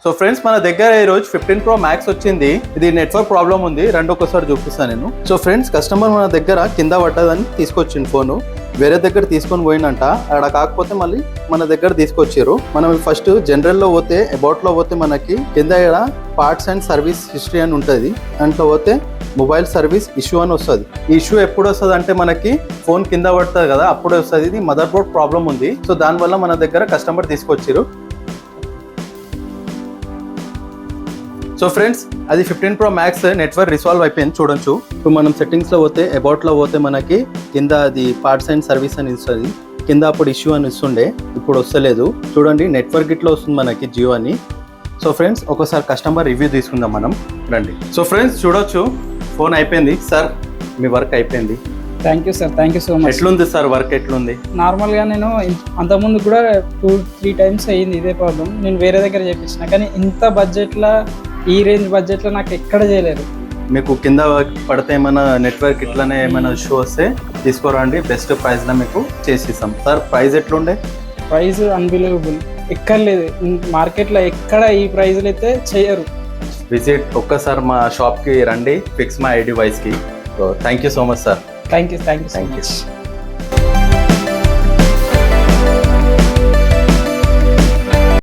So friends మన దగ్గర ఈ రోజు 15 Pro Max వచ్చింది. ఇది నెట్వర్క్ ప్రాబ్లం ఉంది, రెండు ఒకసారి చూపిస్తాను నేను. సో ఫ్రెండ్స్ కస్టమర్ మన దగ్గర కింద పడ్డదని తీసుకొచ్చింది ఫోను, వేరే దగ్గర తీసుకొని పోయినంట, ఆడ కాకపోతే మళ్ళీ మన దగ్గర తీసుకొచ్చారు. మనం ఫస్ట్ జనరల్ లో పోతే అబౌట్ లో పోతే మనకి కింద పార్ట్స్ అండ్ సర్వీస్ హిస్టరీ అని ఉంటుంది. దాంట్లో పోతే మొబైల్ సర్వీస్ ఇష్యూ అని వస్తుంది. ఈ ఇష్యూ ఎప్పుడు వస్తుంది అంటే మనకి ఫోన్ కింద పడుతుంది కదా అప్పుడే వస్తుంది. ఇది మదర్ బోర్డ్ ప్రాబ్లం ఉంది. సో దానివల్ల మన దగ్గర కస్టమర్ తీసుకొచ్చారు. సో ఫ్రెండ్స్ అది 15 Pro Max నెట్వర్క్ రిసాల్వ్ అయిపోయింది చూడొచ్చు. ఇప్పుడు మనం సెట్టింగ్స్లో పోతే అబౌట్లో పోతే మనకి కింద అది పార్ట్స్ అండ్ సర్వీస్ అని ఇస్తుంది. కింద అప్పుడు ఇష్యూ అని ఇస్తుండే, ఇప్పుడు వస్తలేదు. చూడండి నెట్వర్క్ ఇట్లా వస్తుంది మనకి జియో అని. సో ఫ్రెండ్స్ ఒకసారి కస్టమర్ రివ్యూ తీసుకుందాం మనం, రండి. సో ఫ్రెండ్స్ చూడొచ్చు ఫోన్ అయిపోయింది. సార్ మీ వర్క్ అయిపోయింది. Thank you sir, thank you so much. ఎట్లుంది సార్ వర్క్, ఎట్లుంది? నార్మల్గా నేను అంతకుముందు కూడా 2-3 టైమ్స్ అయ్యింది ఇదే ప్రాబ్లం. నేను వేరే దగ్గర చేయించిన, కానీ ఇంత బడ్జెట్లో ఈ రేంజ్ బడ్జెట్లో నాకు ఎక్కడ చేయలేరు. మీకు కింద పడితే ఏమైనా నెట్వర్క్ ఇట్లానే ఏమైనా ఇష్యూ వస్తే తీసుకోరండి, బెస్ట్ ప్రైస్లో మీకు చేసిస్తాం. సార్ ప్రైస్ ఎట్లుండే? ప్రైస్ అన్బిలీవబుల్, ఎక్కడ లేదు మార్కెట్లో, ఎక్కడ ఈ ప్రైజ్లు అయితే చేయరు. విజిట్ ఒక్కసారి మా షాప్కి రండి, ఫిక్స్ మై ఐడి వైస్కి. So thank you so much sir. Thank you so much.